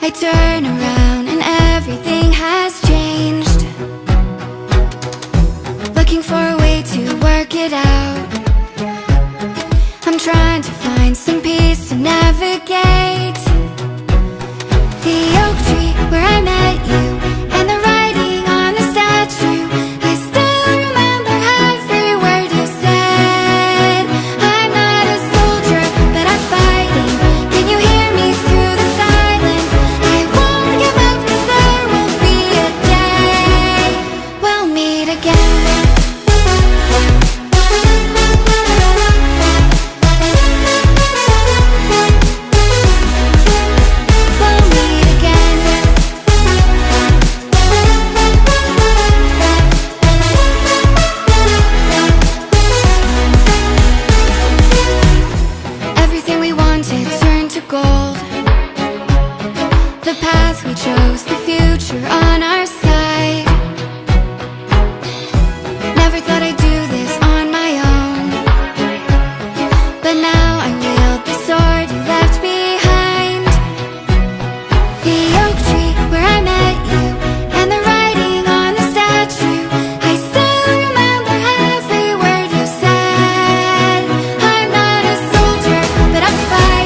I turn around and everything has changed. Looking for a way to work it out. I'm trying to find some peace to navigate. The oak tree where I met you, and the writing on the statue. I still remember every word you said. I'm not a soldier, but I'm fighting. Can you hear me through the silence? I won't give up, 'cause there will be a day we'll meet again. Gold. The path we chose, the future on our side. Never thought I'd do this on my own, but now I wield the sword you left behind. The oak tree where I met you, and the writing on the statue. I still remember every word you said. I'm not a soldier, but I'm fighting.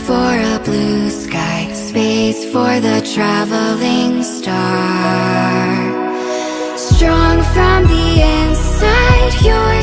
For a blue sky, space for the traveling star. Strong from the inside, you're